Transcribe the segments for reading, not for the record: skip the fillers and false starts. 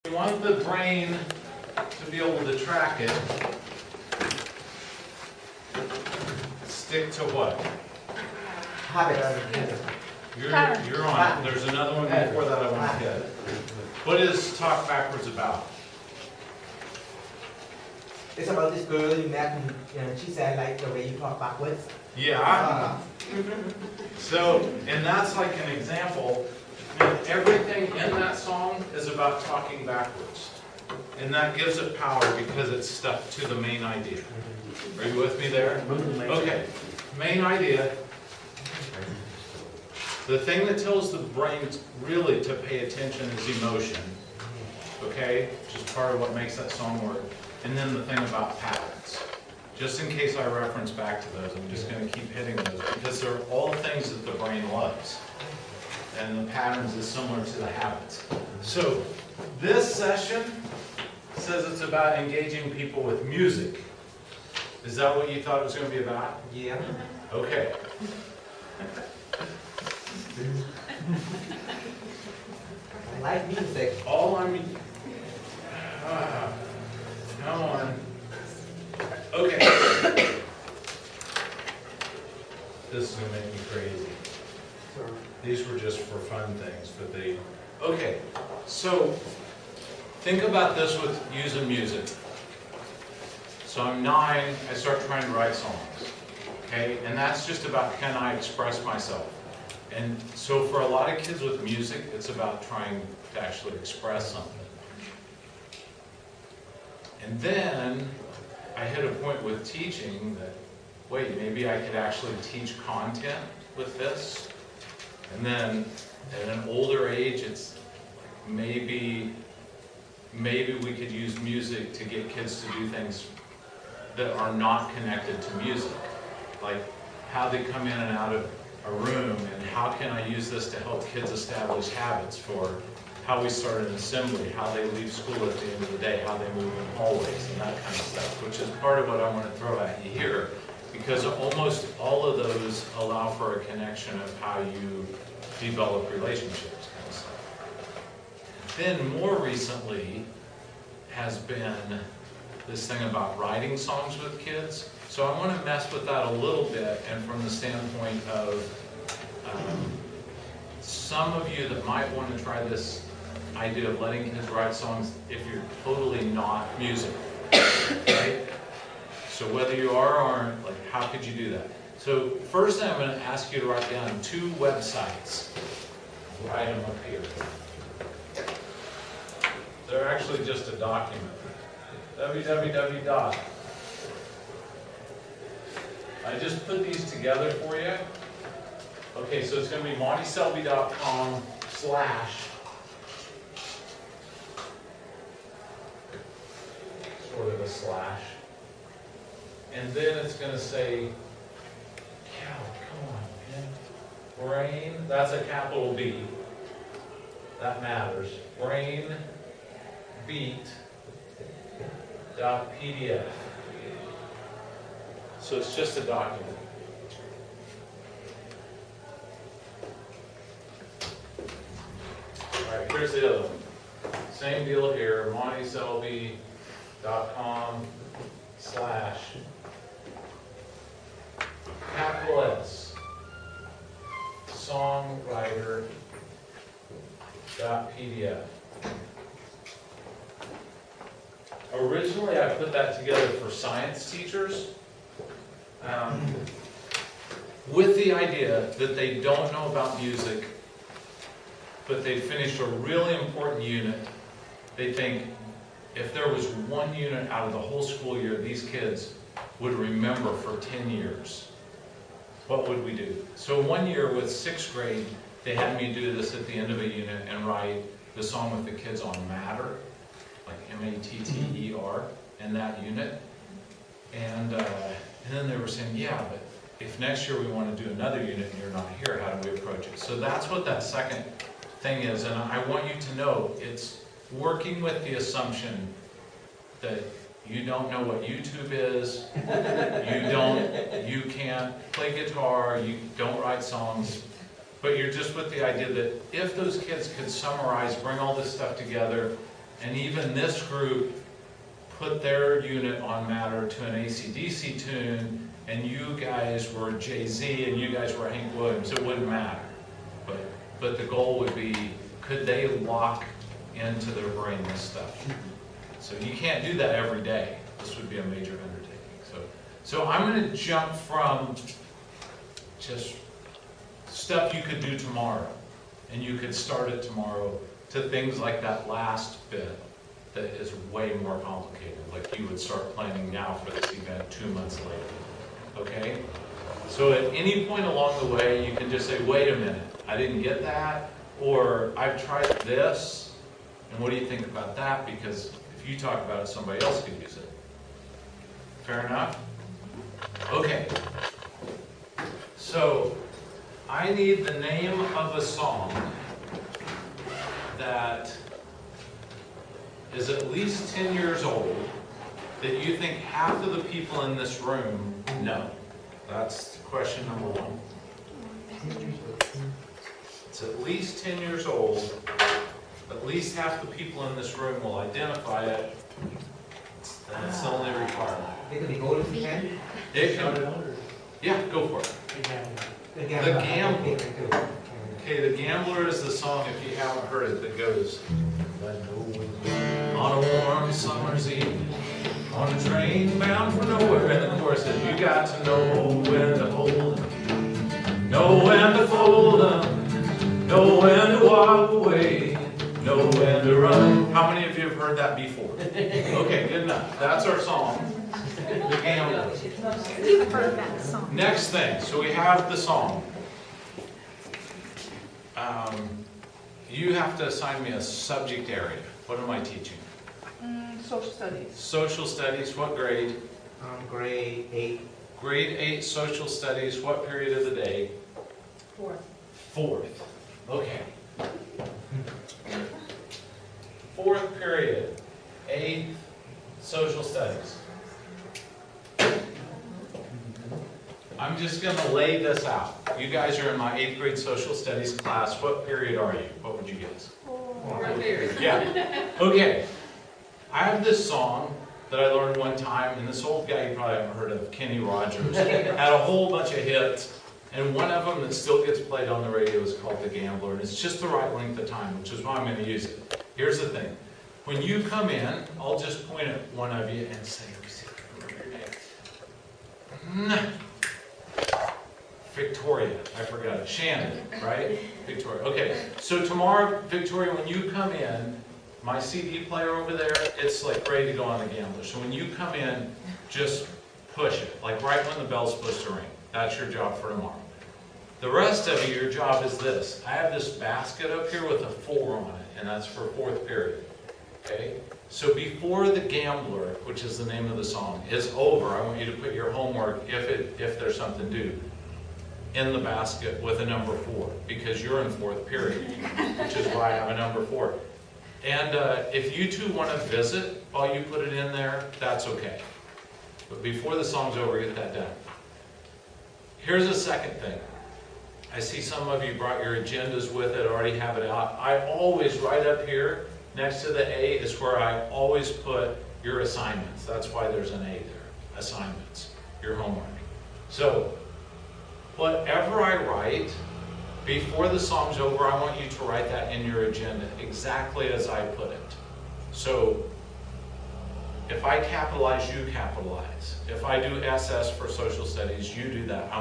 We want the brain to be able to track it. Stick to what? Habits. You're on it. There's another one before that I want to get. What is talk backwards about? It's about this girl you met, and she said like the way you talk backwards. Yeah. So, and that's like an example. Everything in that song is about talking backwards. And that gives it power because it's stuck to the main idea. Are you with me there? Okay. Main idea. The thing that tells the brain really to pay attention is emotion. Okay? Which is part of what makes that song work. And then the thing about patterns. Just in case I reference back to those, I'm just going to keep hitting those because they're all things that the brain loves. And the patterns is similar to the habits. So this session says it's about engaging people with music. Is that what you thought it was going to be about? Yeah. Okay. I like music. All I'm... come on. Okay. This is going to make me crazy. These were just for fun things, but they... Okay, so think about this with using music. So I'm 9, I start trying to write songs. Okay, and that's just about can I express myself. And so for a lot of kids with music, it's about trying to actually express something. And then I hit a point with teaching that, wait, maybe I could actually teach content with this. And then at an older age, it's like maybe we could use music to get kids to do things that are not connected to music. Like how they come in and out of a room, and how can I use this to help kids establish habits for how we start an assembly, how they leave school at the end of the day, how they move in hallways, and that kind of stuff, which is part of what I want to throw at you here, because almost all of those allow for a connection of how you develop relationships kind of stuff. Then more recently has been this thing about writing songs with kids. So I want to mess with that a little bit, and from the standpoint of some of you that might want to try this idea of letting kids write songs if you're totally not musical, right? So whether you are or aren't, like, how could you do that? So first thing I'm going to ask you to write down 2 websites. Write them up here. They're actually just a document. www. I just put these together for you. Okay, so it's going to be monteselby.com/ sort of a slash. And then it's going to say, come on, man. Brain, that's a capital B. That matters. Brain beat.pdf. So it's just a document. All right, here's the other one. Same deal here, monteselby.com/ capital S songwriter.pdf. Originally, I put that together for science teachers with the idea that they don't know about music, but they finished a really important unit. They think if there was one unit out of the whole school year these kids would remember for 10 years, what would we do? So 1 year with 6th grade, they had me do this at the end of a unit and write the song with the kids on matter, like M-A-T-T-E-R, in that unit. And then they were saying, yeah, but if next year we want to do another unit and you're not here, how do we approach it? So that's what that second thing is, and I want you to know it's working with the assumption that you don't know what YouTube is, you can't play guitar, you don't write songs, but you're just with the idea that if those kids could summarize, bring all this stuff together, and even this group put their unit on Matter to an AC/DC tune, and you guys were Jay-Z and you guys were Hank Williams, it wouldn't matter. But the goal would be, could they lock into their brain this stuff? So you can't do that every day. This would be a major undertaking. So I'm going to jump from just stuff you could do tomorrow, and you could start it tomorrow, to things like that last bit that is way more complicated, like you would start planning now for this event 2 months later, okay? So at any point along the way, you can just say, wait a minute, I didn't get that, or I've tried this, and what do you think about that? Because if you talk about it, somebody else could use it. Fair enough? Okay. So, I need the name of a song that is at least 10 years old that you think half of the people in this room know. That's question number one. It's at least 10 years old. At least half the people in this room will identify it. That's the only requirement. They could be gold if you can. It can, yeah, go for it. The Gambler. Gambler. Okay, The Gambler is the song, if you haven't heard it, that goes, on a warm summer's evening, on a train bound for nowhere, and the chorus says, you got to know when to hold them, know when to fold them, know when to walk away, know when to run. How many of you have heard that before? Okay, good enough. That's our song, The Gambler. You've heard that song. Next thing, so we have the song. You have to assign me a subject area. What am I teaching? Social studies. Social studies, what grade? Grade 8. Grade 8 social studies, what period of the day? Fourth. Okay. Fourth period, 8th social studies. I'm just going to lay this out. You guys are in my 8th grade social studies class. What period are you? What would you guess? Yeah. Okay. I have this song that I learned one time, and this old guy you probably haven't heard of, Kenny Rogers, had a whole bunch of hits, and one of them that still gets played on the radio is called The Gambler, and it's just the right length of time, which is why I'm going to use it. Here's the thing. When you come in, I'll just point at one of you and say, let me see if I remember your name. Victoria, I forgot it. Shannon, right? Victoria. Okay, so tomorrow, Victoria, when you come in, my CD player over there, it's like ready to go on The Gambler. So when you come in, just push it, like right when the bell's supposed to ring. That's your job for tomorrow. The rest of you, your job is this. I have this basket up here with a 4 on it, and that's for 4th period. Okay? So before The Gambler, which is the name of the song, is over, I want you to put your homework, if there's something due, in the basket with a number 4, because you're in 4th period, which is why I have a number 4. And if you two want to visit while you put it in there, that's okay. But before the song's over, get that done. Here's the second thing. I see some of you brought your agendas with it, already have it out. I always, right up here, next to the A is where I always put your assignments. That's why there's an A there. Assignments, your homework. So, whatever I write, before the song's over, I want you to write that in your agenda, exactly as I put it. So, if I capitalize, you capitalize. If I do SS for social studies, you do that.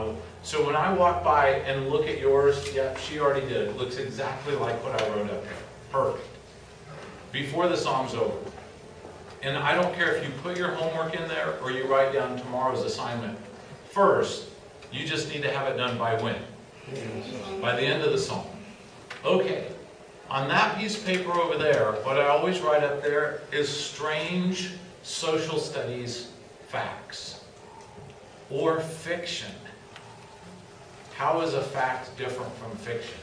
So when I walk by and look at yours, yeah, she already did. It looks exactly like what I wrote up here. Perfect. Before the song's over. And I don't care if you put your homework in there or you write down tomorrow's assignment. First, you just need to have it done by when? By the end of the song. Okay. On that piece of paper over there, what I always write up there is strange social studies facts or fiction. How is a fact different from fiction?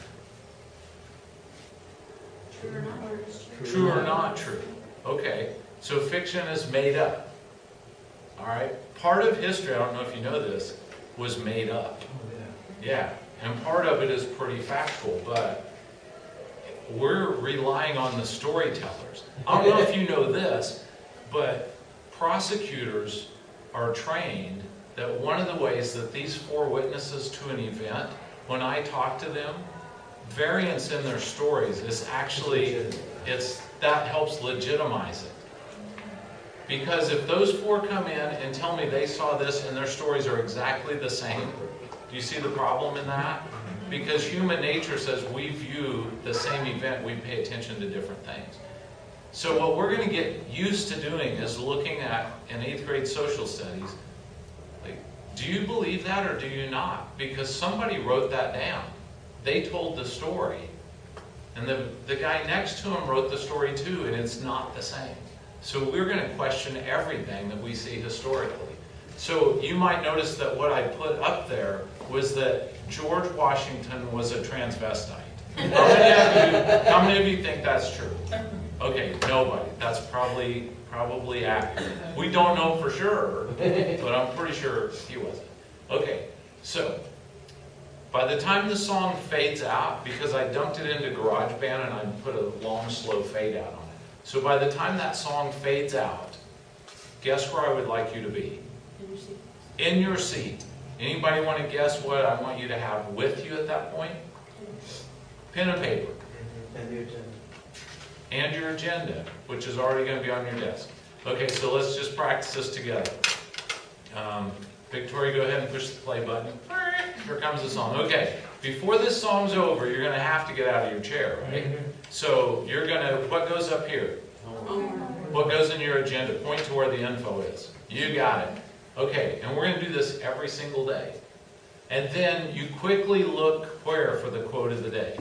True or not? True or not true. Okay, so fiction is made up. All right, part of history, I don't know if you know this, was made up. Yeah, and part of it is pretty factual, but we're relying on the storytellers. I don't know if you know this, but prosecutors are trained that one of the ways that these 4 witnesses to an event, when I talk to them, variance in their stories is actually, that helps legitimize it. Because if those 4 come in and tell me they saw this and their stories are exactly the same, do you see the problem in that? Because human nature says we view the same event, we pay attention to different things. So what we're going to get used to doing is looking at, in 8th grade social studies, like, do you believe that or do you not? Because somebody wrote that down. They told the story. And the guy next to him wrote the story too, and it's not the same. So we're going to question everything that we see historically. So you might notice that what I put up there was that George Washington was a transvestite. How many of you think that's true? Okay, nobody. That's probably accurate. We don't know for sure, but I'm pretty sure he wasn't. Okay, so by the time the song fades out, because I dumped it into GarageBand and I put a long, slow fade out on it. So by the time that song fades out, guess where I would like you to be? In your seat. In your seat. Anybody want to guess what I want you to have with you at that point? Pen and paper. And your agenda. And your agenda, which is already going to be on your desk. Okay, so let's just practice this together. Victoria, go ahead and push the play button. Here comes the song. Okay, before this song's over, you're going to have to get out of your chair, right? So you're going to, what goes up here? What goes in your agenda? Point to where the info is. You got it. Okay, and we're going to do this every single day. And then you quickly look where for the quote of the day?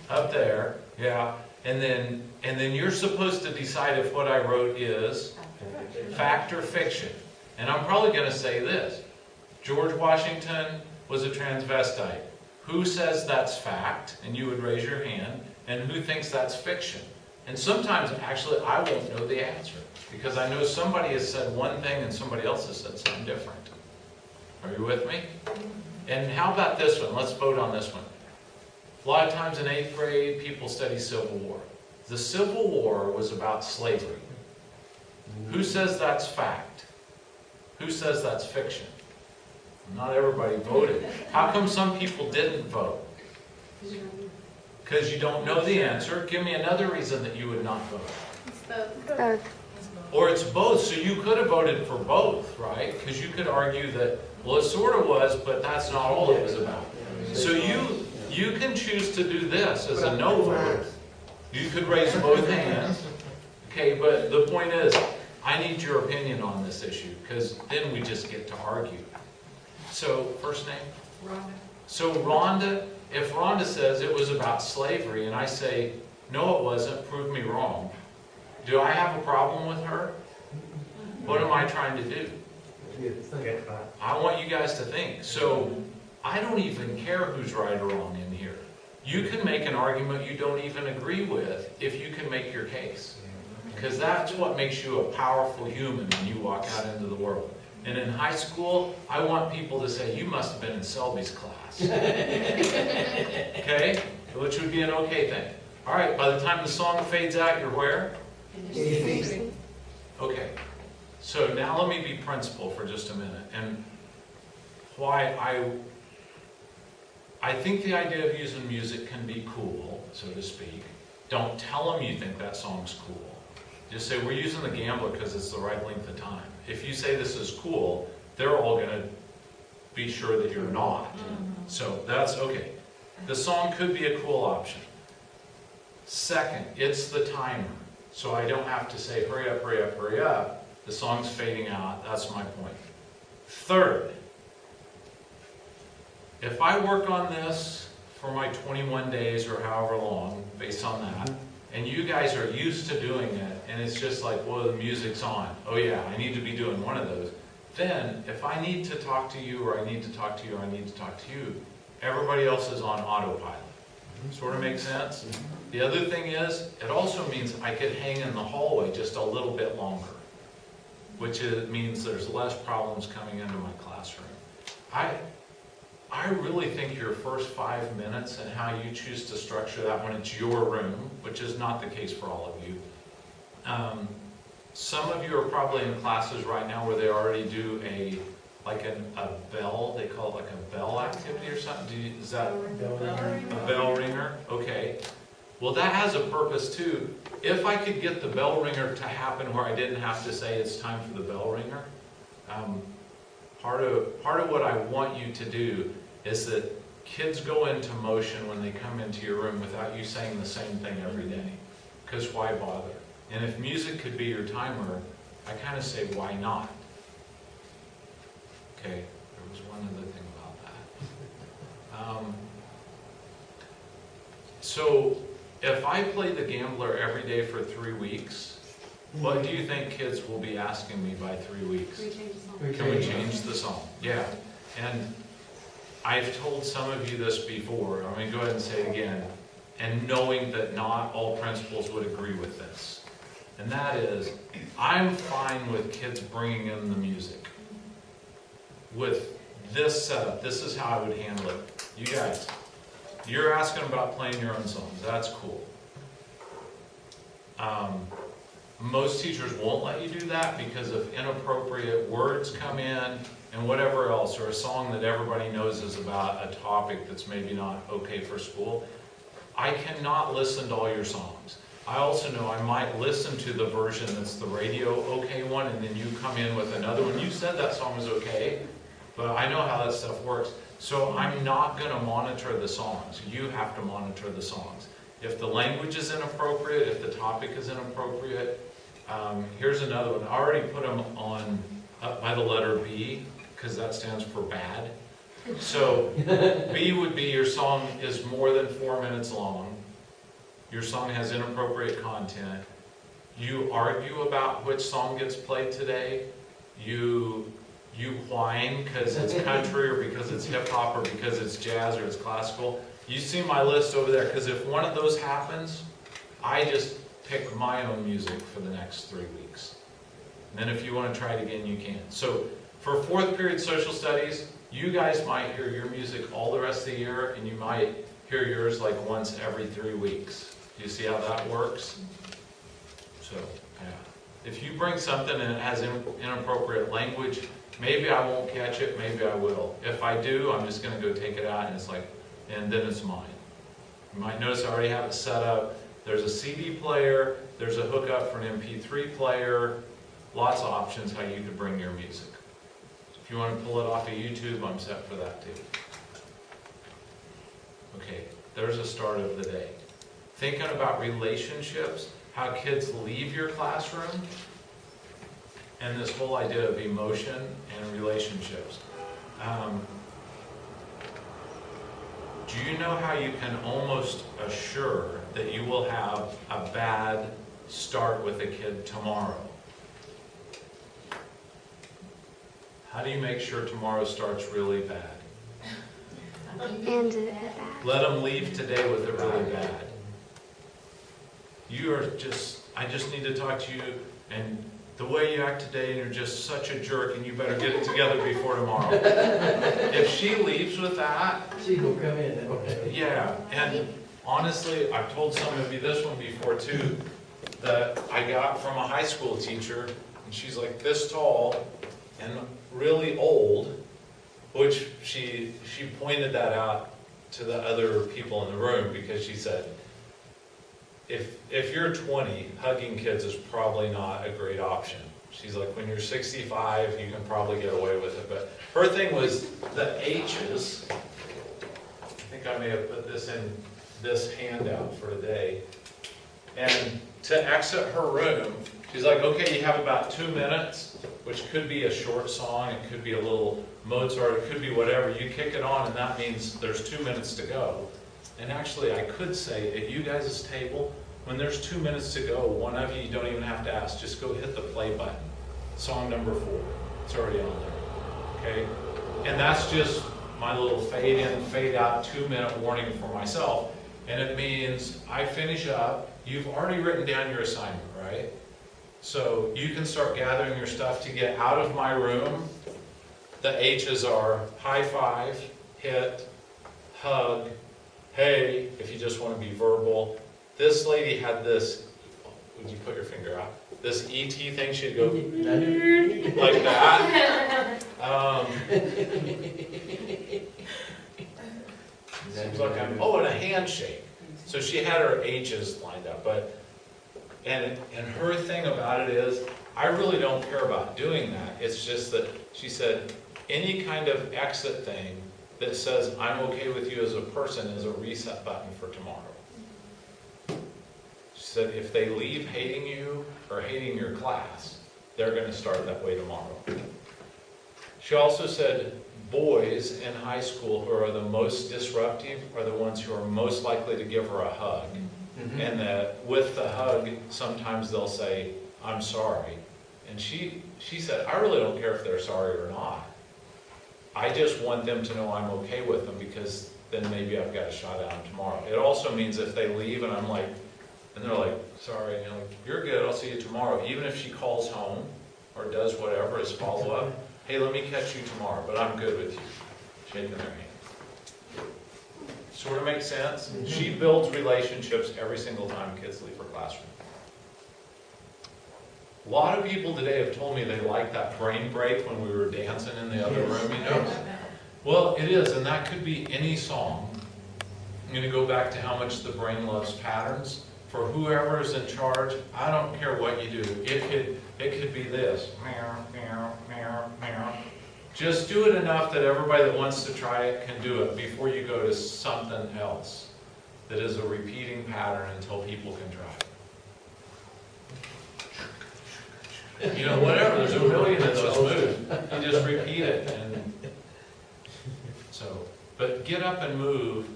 Up there, yeah. And then you're supposed to decide if what I wrote is fact or fiction. And I'm probably going to say this. George Washington was a transvestite. Who says that's fact? And you would raise your hand. And who thinks that's fiction? And sometimes, actually, I won't know the answer. Because I know somebody has said one thing and somebody else has said something different. Are you with me? And how about this one? Let's vote on this one. A lot of times in 8th grade, people study Civil War. The Civil War was about slavery. Who says that's fact? Who says that's fiction? Not everybody voted. How come some people didn't vote? Because you don't know the answer. Give me another reason that you would not vote. It's the Or it's both, so you could have voted for both, right? Because you could argue that, well, it sort of was, but that's not all it was about. So you can choose to do this as a no vote. You could raise both hands. Okay, but the point is, I need your opinion on this issue, because then we just get to argue. So, first name? Rhonda. So Rhonda, if Rhonda says it was about slavery, and I say, no it wasn't, prove me wrong, do I have a problem with her? What am I trying to do? I want you guys to think. So I don't even care who's right or wrong in here. You can make an argument you don't even agree with if you can make your case. Because that's what makes you a powerful human when you walk out into the world. And in high school, I want people to say, you must have been in Selby's class. Okay? Which would be an okay thing. All right, by the time the song fades out, you're where? Okay. So now let me be principled for just a minute. And why I think the idea of using music can be cool, so to speak. Don't tell them you think that song's cool. Just say, we're using The Gambler because it's the right length of time. If you say this is cool, they're all going to be sure that you're not. So that's okay. The song could be a cool option. Second, it's the timer. So I don't have to say, hurry up, hurry up, hurry up. The song's fading out. That's my point. Third, if I work on this for my 21 days or however long, based on that, and you guys are used to doing it, and it's just like, well, the music's on. Oh yeah, I need to be doing one of those. Then, if I need to talk to you, or I need to talk to you, or I need to talk to you, everybody else is on autopilot. Sort of makes sense? The other thing is, it also means I could hang in the hallway just a little bit longer, which means there's less problems coming into my classroom. I really think your first 5 minutes and how you choose to structure that when it's your room, which is not the case for all of you. Some of you are probably in classes right now where they already do a bell, they call it like a bell activity or something. Is that a bell ringer? Okay. Well, that has a purpose too. If I could get the bell ringer to happen where I didn't have to say it's time for the bell ringer, part of what I want you to do is that kids go into motion when they come into your room without you saying the same thing every day. Because why bother? And if music could be your timer, I kind of say, why not? Okay, there was one other thing about that. So, if I play the gambler every day for 3 weeks, what do you think kids will be asking me by 3 weeks? Can we change the song? Yeah. And I've told some of you this before. I'm going to go ahead and say it again. And knowing that not all principals would agree with this. And that is, I'm fine with kids bringing in the music. With this setup, this is how I would handle it. You guys, you're asking about playing your own songs. That's cool. Most teachers won't let you do that because if inappropriate words come in and whatever else, or a song that everybody knows is about a topic that's maybe not okay for school, I cannot listen to all your songs. I also know I might listen to the version that's the radio okay one, and then you come in with another one. You said that song was okay, but I know how that stuff works. So I'm not going to monitor the songs. You have to monitor the songs. If the language is inappropriate, if the topic is inappropriate, here's another one. I already put them on up by the letter B, because that stands for bad. So B would be your song is more than 4 minutes long. Your song has inappropriate content. You argue about which song gets played today. You whine because it's country or because it's hip hop or because it's jazz or it's classical. You see my list over there, because if one of those happens, I just pick my own music for the next 3 weeks. And then if you want to try it again, you can. So for 4th period social studies, you guys might hear your music all the rest of the year, and you might hear yours like once every 3 weeks. Do you see how that works? So, yeah. If you bring something and it has inappropriate language, maybe I won't catch it, maybe I will. If I do, I'm just going to go take it out, and it's like, and then it's mine. You might notice I already have it set up. There's a CD player, there's a hookup for an MP3 player, lots of options how you can bring your music. If you want to pull it off of YouTube, I'm set for that too. Okay, there's a start of the day. Thinking about relationships, how kids leave your classroom, and this whole idea of emotion and relationships. Do you know how you can almost assure that you will have a bad start with a kid tomorrow? How do you make sure tomorrow starts really bad? End it bad. Let them leave today with it really bad. I just need to talk to you, and the way you act today, and you're just such a jerk, and you better get it together before tomorrow. If she leaves with that, She will come in. yeah, and honestly, I've told some of you this one before too, that I got from a high school teacher, and she's like this tall and really old, which she pointed that out to the other people in the room, because she said, if you're 20, hugging kids is probably not a great option. She's like, when you're 65, you can probably get away with it. But her thing was the H's. I think I may have put this in this handout for today. And to exit her room, she's like, okay, you have about 2 minutes, which could be a short song, it could be a little Mozart, it could be whatever. You kick it on, and that means there's 2 minutes to go. And actually, I could say, at you guys' table, when there's 2 minutes to go, one of you don't even have to ask, just go hit the play button. Song number 4, it's already on there, okay? And that's just my little fade in, fade out, 2-minute warning for myself. And it means I finish up, you've already written down your assignment, right? So you can start gathering your stuff to get out of my room. The H's are high five, hit, hug, hey, if you just want to be verbal. This lady had this, would you put your finger out? This ET thing, she'd go like that. Seems like and a handshake. So she had her H's lined up, and her thing about it is, I really don't care about doing that. It's just that she said, any kind of exit thing that says, I'm okay with you as a person is a reset button for tomorrow. She said, if they leave hating you or hating your class, they're going to start that way tomorrow. She also said, boys in high school who are the most disruptive are the ones who are most likely to give her a hug. Mm-hmm. And that with the hug, sometimes they'll say, I'm sorry. And she said, I really don't care if they're sorry or not. I just want them to know I'm okay with them, because then maybe I've got a shot at them tomorrow. It also means if they leave and I'm like, and they're like, sorry, and you're like, you're good, I'll see you tomorrow. Even if she calls home or does whatever as follow-up, hey, let me catch you tomorrow, but I'm good with you. Shaking their hand. Sort of makes sense? Mm-hmm. She builds relationships every single time kids leave her classroom. A lot of people today have told me they like that brain break when we were dancing in the other room, you know? Well, it is, and that could be any song. I'm going to go back to how much the brain loves patterns. For whoever's in charge, I don't care what you do. It could be this. Just do it enough that everybody that wants to try it can do it before you go to something else that is a repeating pattern until people can try it. You know, whatever, there's a million of those moves. You just repeat it. And so, but get up and move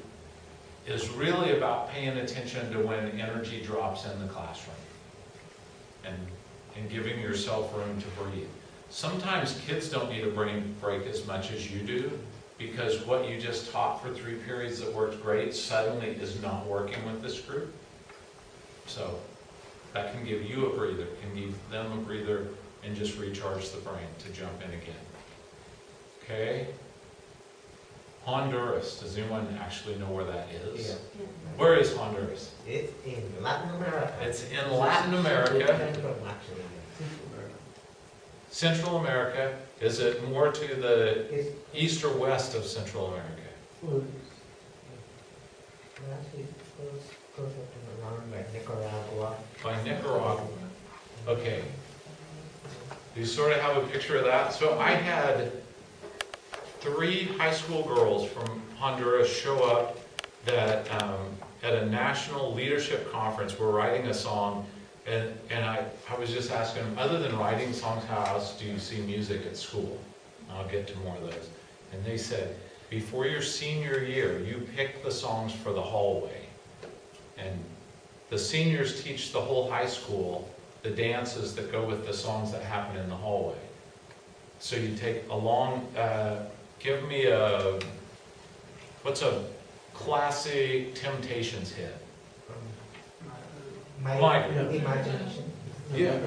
is really about paying attention to when energy drops in the classroom and giving yourself room to breathe. Sometimes kids don't need a brain break as much as you do, because what you just taught for 3 periods that worked great suddenly is not working with this group. So that can give you a breather, can give them a breather, and just recharge the brain to jump in again. Okay? Honduras. Does anyone actually know where that is? Yeah. Where is Honduras? It's in Latin America. It's in Latin America. Central America. Is it more to the east or west of Central America? By Nicaragua. Okay. Do you sort of have a picture of that? So I had 3 high school girls from Honduras show up that at a national leadership conference were writing a song, and I was just asking them, other than writing songs, how else do you see music at school? I'll get to more of those. And they said, before your senior year, you pick the songs for the hallway. And the seniors teach the whole high school the dances that go with the songs that happen in the hallway. So you take a long, give me what's a classic Temptations hit? My Girl. Imagination. Yeah.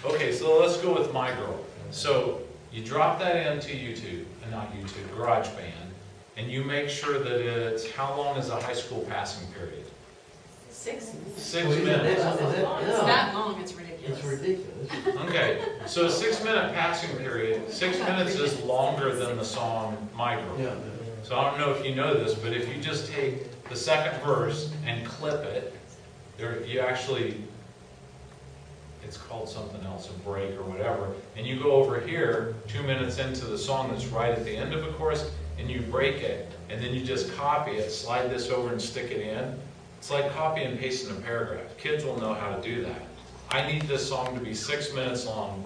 Okay, so let's go with My Girl. So you drop that into YouTube, not YouTube, GarageBand, and you make sure that it's, how long is a high school passing period? 6 6 minutes. It's that long, it's ridiculous. It's ridiculous. Okay, so a 6-minute passing period, 6 minutes is longer than the song My Girl. Yeah. So I don't know if you know this, but if you just take the second verse and clip it, you actually, it's called something else, a break or whatever, and you go over here 2 minutes into the song that's right at the end of a chorus, and you break it, and then you just copy it, slide this over and stick it in. It's like copy and pasting a paragraph. Kids will know how to do that. I need this song to be 6 minutes long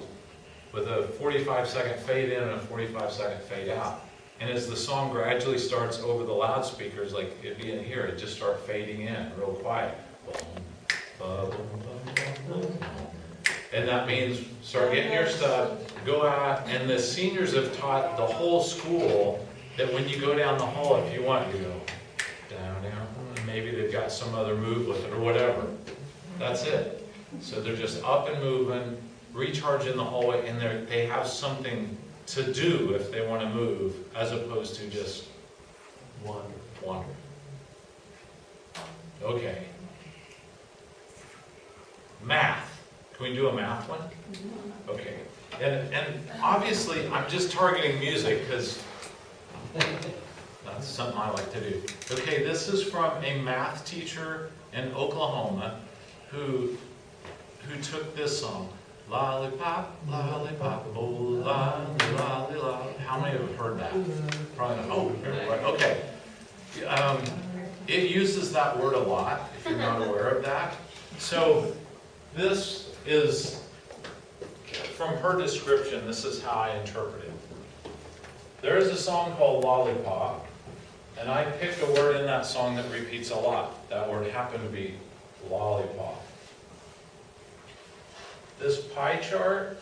with a 45-second fade in and a 45-second fade out. And as the song gradually starts over the loudspeakers, like it'd be in here, it'd just start fading in real quiet. And that means start getting your stuff, go out, and the seniors have taught the whole school that when you go down the hall, if you want, you go down, down, and maybe they've got some other move with it or whatever. That's it. So they're just up and moving, recharge in the hallway, and they have something to do if they want to move, as opposed to just One. Okay. Math. Can we do a math one? Okay. And obviously, I'm just targeting music because that's something I like to do. Okay, this is from a math teacher in Oklahoma who took this song. Lollipop, lollipop, oh, lolly, lolly, lolly. How many have heard that? Probably not. Oh, everybody. Okay. It uses that word a lot, if you're not aware of that. So this is, from her description, this is how I interpret it. There is a song called Lollipop, and I picked a word in that song that repeats a lot. That word happened to be lollipop. This pie chart,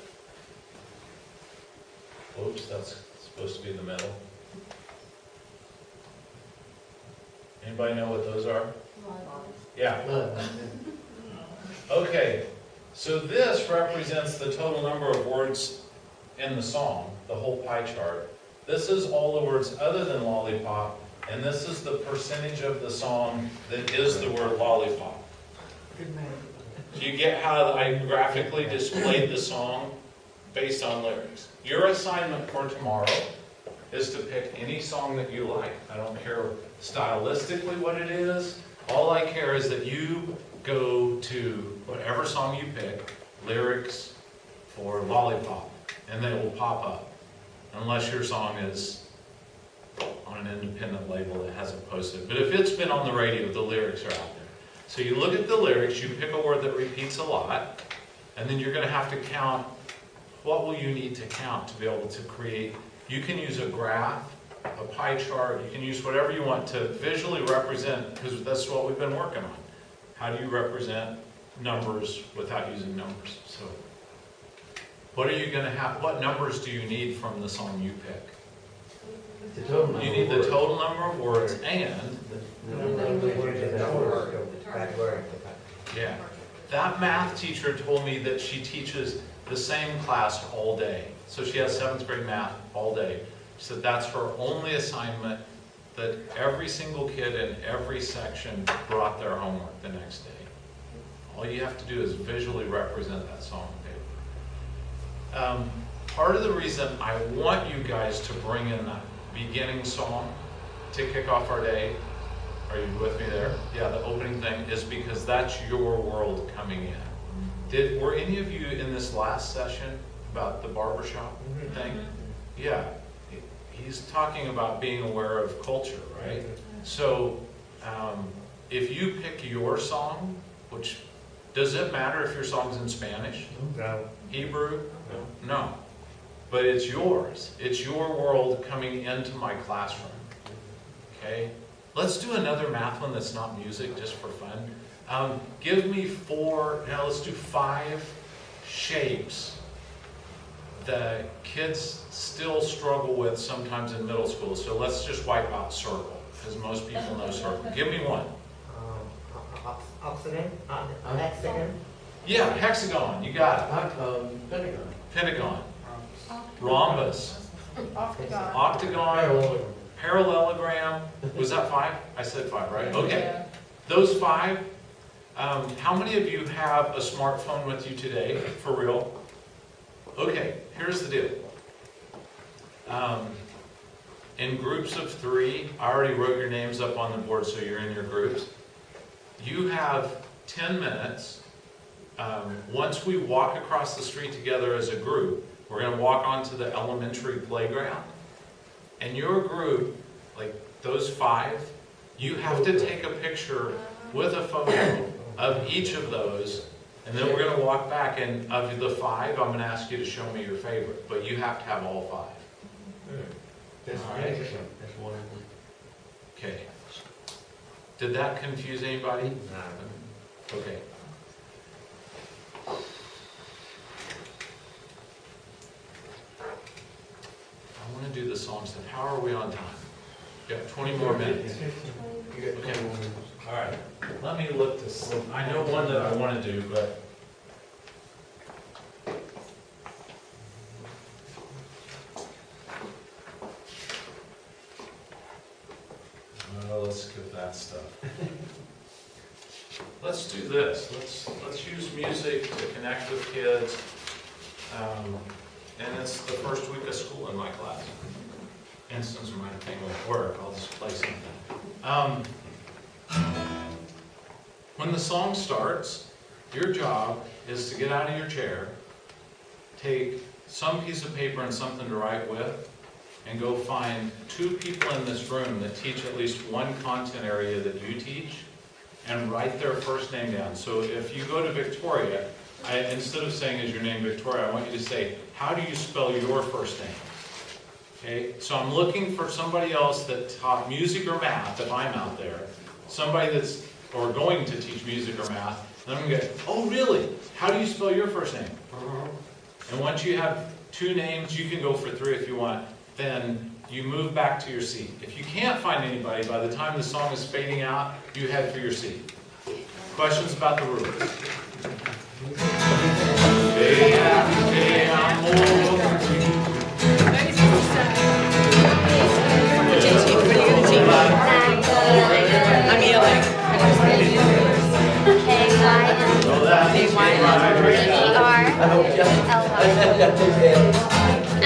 oops, that's supposed to be in the middle. Anybody know what those are? Yeah. Okay, so this represents the total number of words in the song, the whole pie chart. This is all the words other than lollipop, and this is the percentage of the song that is the word lollipop. So you get how I graphically displayed the song based on lyrics. Your assignment for tomorrow is to pick any song that you like. I don't care stylistically what it is. All I care is that you go to whatever song you pick, lyrics for Lollipop, and they will pop up. Unless your song is on an independent label that hasn't posted. But if it's been on the radio, the lyrics are out there. So you look at the lyrics, you pick a word that repeats a lot, and then you're going to have to count, what will you need to count to be able to create. You can use a graph, a pie chart, you can use whatever you want to visually represent, because that's what we've been working on. How do you represent numbers without using numbers? So what are you going to have, what numbers do you need from the song you pick? You need the total number of words and yeah. That math teacher told me that she teaches the same class all day. So she has 7th grade math all day. She said that's her only assignment, that every single kid in every section brought their homework the next day. All you have to do is visually represent that song on paper. Part of the reason I want you guys to bring in that beginning song to kick off our day, are you with me there? Yeah, the opening thing is because that's your world coming in. Were any of you in this last session about the barbershop thing? Yeah, he's talking about being aware of culture, right? So if you pick your song, which, does it matter if your song's in Spanish? No. Hebrew? No. But it's yours. It's your world coming into my classroom. Okay? Let's do another math one that's not music, just for fun. Give me 4, now let's do 5 shapes that kids still struggle with sometimes in middle school. So let's just wipe out circle, because most people know circle. Give me one. Octagon? Hexagon? Yeah, hexagon, you got it. Pentagon. Pentagon. Rhombus. Octagon. Octagon. Parallelogram. Was that 5? I said 5, right? Okay. Those 5. How many of you have a smartphone with you today, for real? Okay, here's the deal. In groups of 3, I already wrote your names up on the board so you're in your groups. You have 10 minutes. Once we walk across the street together as a group, we're going to walk onto the elementary playground. And your group, like those 5, you have to take a picture with a photo of each of those, and then we're going to walk back, and of the 5, I'm going to ask you to show me your favorite, but you have to have all 5. That's All right. interesting. That's wonderful. Okay. Did that confuse anybody? No. Okay. I want to do the song stuff. How are we on time? We got 20 more minutes. You got Okay. 21 minutes. All right. Let me look to see. I know one that I want to do, but that stuff. Let's do this. Let's use music to connect with kids. And it's the first week of school in my class. And since my thing won't work, I'll just play something. When the song starts, your job is to get out of your chair, take some piece of paper and something to write with, and go find 2 people in this room that teach at least one content area that you teach, and write their first name down. So if you go to Victoria, instead of saying, is your name Victoria, I want you to say, how do you spell your first name? Okay, so I'm looking for somebody else that taught music or math, if I'm out there, somebody that's, or going to teach music or math, and I'm going to go, oh really? How do you spell your first name? And once you have 2 names, you can go for 3 if you want, then you move back to your seat. If you can't find anybody, by the time the song is fading out, you head for your seat. Questions about the rules?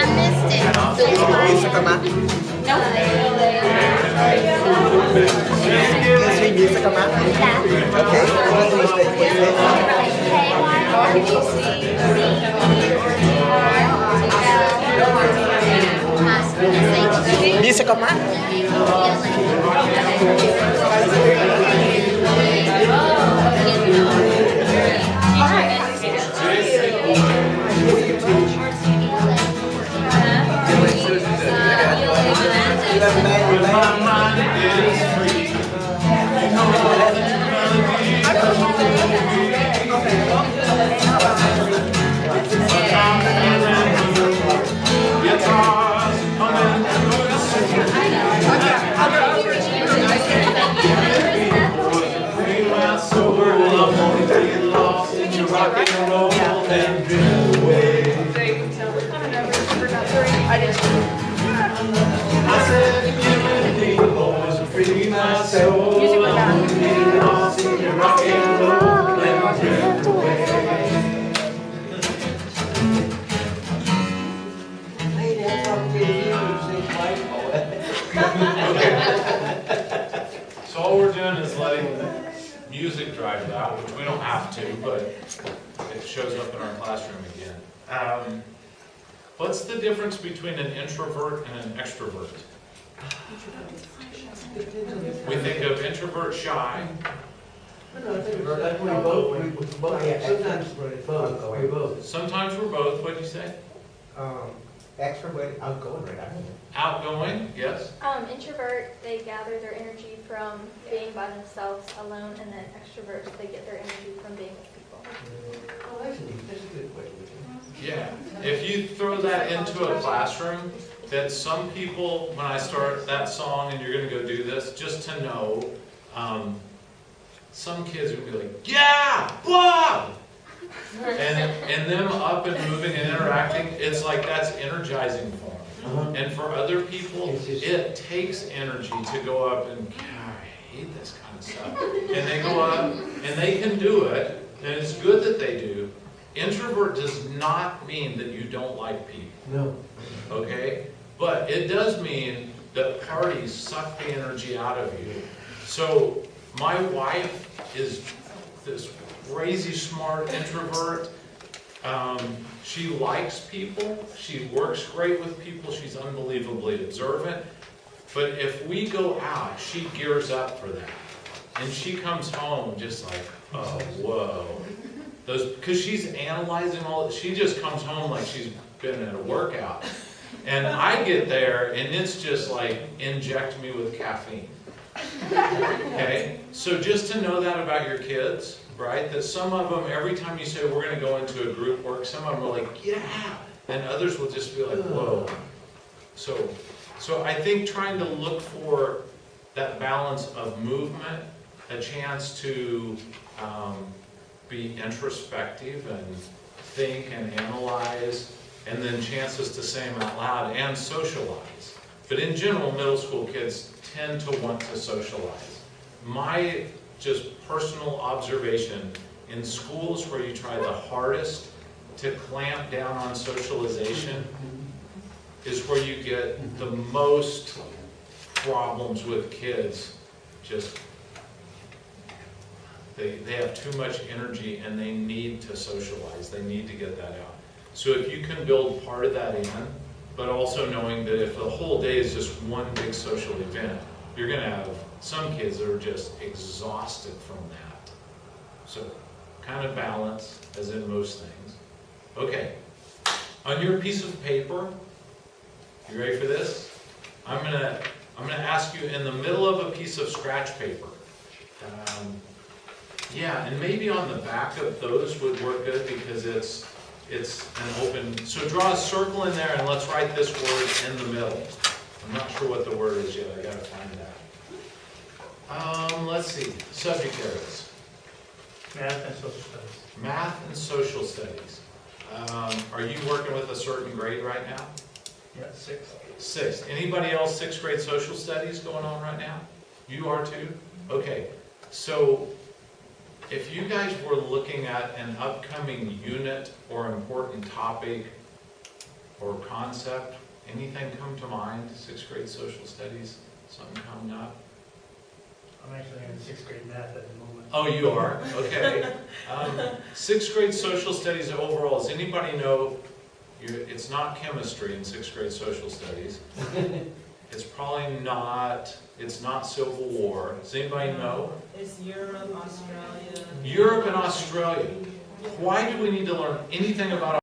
I missed it. Music come out. Music come out. Okay. Music come out. My mind is free. You know all the guitars coming through the city. Free my soul, I'm gonna get lost in your rock and roll and drift away. I said, give me the boys, free my soul. I'm gonna get lost in your rock and roll and drift away. So all we're doing is letting the music drive it out, which we don't have to, but it shows up in our classroom again. What's the difference between an introvert and an extrovert? We think of introvert, shy. Sometimes we're both. What did you say? Extrovert, outgoing, right? I don't know. Outgoing, yes. Introvert, they gather their energy from being by themselves alone, and then extroverts, they get their energy from being with people. Oh, that's a good way. Yeah. If you throw that into a classroom, that some people, when I start that song and you're going to go do this, just to know, some kids are going to be like, yeah, Bob! And them up and moving and interacting, it's like that's energizing for them. And for other people, it takes energy to go up and, God, I hate this kind of stuff. And they go up and they can do it, and it's good that they do. Introvert does not mean that you don't like people. No. Okay? But it does mean that parties suck the energy out of you. So my wife is this crazy smart introvert. She likes people. She works great with people. She's unbelievably observant. But if we go out, she gears up for that. And she comes home just like, oh, whoa. Because she's analyzing all, she just comes home like she's been at a workout. And I get there and it's just like, inject me with caffeine. Okay? So just to know that about your kids, right? That some of them, every time you say we're going to go into a group work, some of them are like, yeah. And others will just be like, whoa. So I think trying to look for that balance of movement, a chance to be introspective and think and analyze, and then chances to say them out loud and socialize. But in general, middle school kids tend to want to socialize. my just personal observation, in schools where you try the hardest to clamp down on socialization is where you get the most problems with kids. Just, they have too much energy and they need to socialize. They need to get that out. So if you can build part of that in, but also knowing that if the whole day is just one big social event, you're going to have some kids that are just exhausted from that. So kind of balance, as in most things. Okay, on your piece of paper, you ready for this? I'm gonna ask you in the middle of a piece of scratch paper. Yeah, and maybe on the back of those would work good because it's an open. So draw a circle in there and let's write this word in the middle. I'm not sure what the word is yet. I gotta find that. Let's see. Subject areas. Math and social studies. Math and social studies. Are you working with a certain grade right now? Yeah, 6. 6. Anybody else 6th grade social studies going on right now? You are too? Okay. So if you guys were looking at an upcoming unit or important topic or concept, anything come to mind? 6th grade social studies, something coming up? I'm actually in 6th grade math at the moment. Oh, you are? Okay. 6th grade social studies overall, does anybody know, it's not chemistry in 6th grade social studies. It's probably not, it's not Civil War. Does anybody know? It's Europe, Australia. Europe and Australia. Why do we need to learn anything about